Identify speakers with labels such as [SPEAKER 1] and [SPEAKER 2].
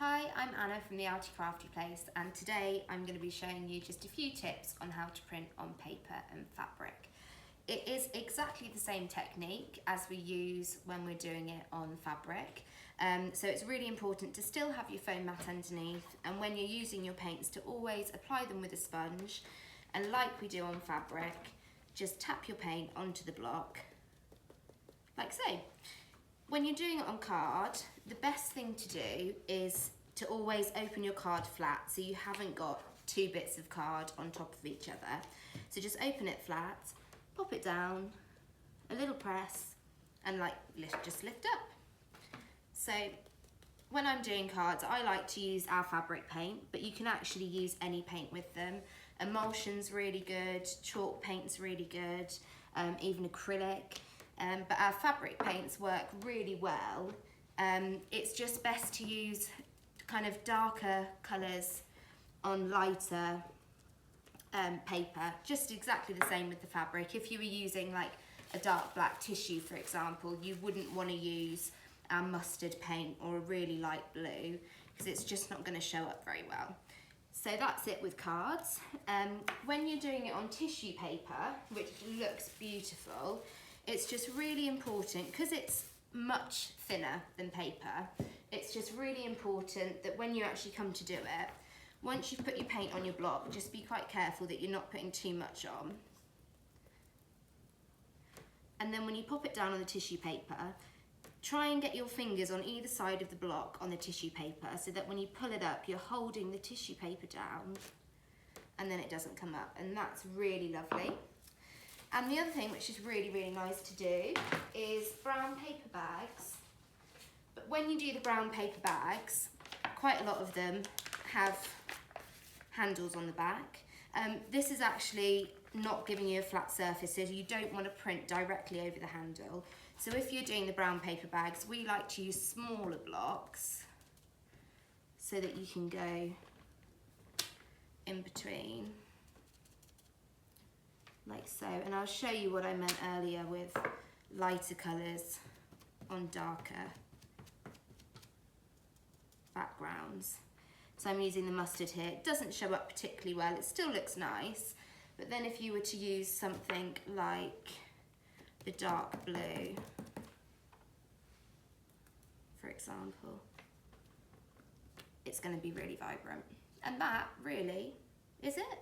[SPEAKER 1] Hi, I'm Anna from the Arty Crafty Place, and today I'm going to be showing you just a few tips on how to print on paper and fabric. It is exactly the same technique as we use when we're doing it on fabric, so it's really important to still have your foam mat underneath, and when you're using your paints to always apply them with a sponge, and like we do on fabric, just tap your paint onto the block like so. When you're doing it on card, the best thing to do is to always open your card flat so you haven't got two bits of card on top of each other. So just open it flat, pop it down, a little press, and just lift up. So when I'm doing cards, I like to use our fabric paint, but you can actually use any paint with them. Emulsion's really good, chalk paint's really good, even acrylic. But our fabric paints work really well. It's just best to use kind of darker colours on lighter paper, just exactly the same with the fabric. If you were using like a dark black tissue, for example, you wouldn't want to use our mustard paint or a really light blue because it's just not going to show up very well. So that's it with cards. When you're doing it on tissue paper, which looks beautiful, it's just really important, because it's much thinner than paper, it's just really important that when you actually come to do it, once you've put your paint on your block, just be quite careful that you're not putting too much on. And then when you pop it down on the tissue paper, try and get your fingers on either side of the block on the tissue paper so that when you pull it up, you're holding the tissue paper down and then it doesn't come up, and that's really lovely. And the other thing which is really, really nice to do is brown paper bags. But when you do the brown paper bags, quite a lot of them have handles on the back. This is actually not giving you a flat surface, so you don't want to print directly over the handle. So if you're doing the brown paper bags, we like to use smaller blocks so that you can go in between. Like so, and I'll show you what I meant earlier with lighter colours on darker backgrounds. So I'm using the mustard here. It doesn't show up particularly well, it still looks nice, but then if you were to use something like the dark blue, for example, it's going to be really vibrant. And that really is it.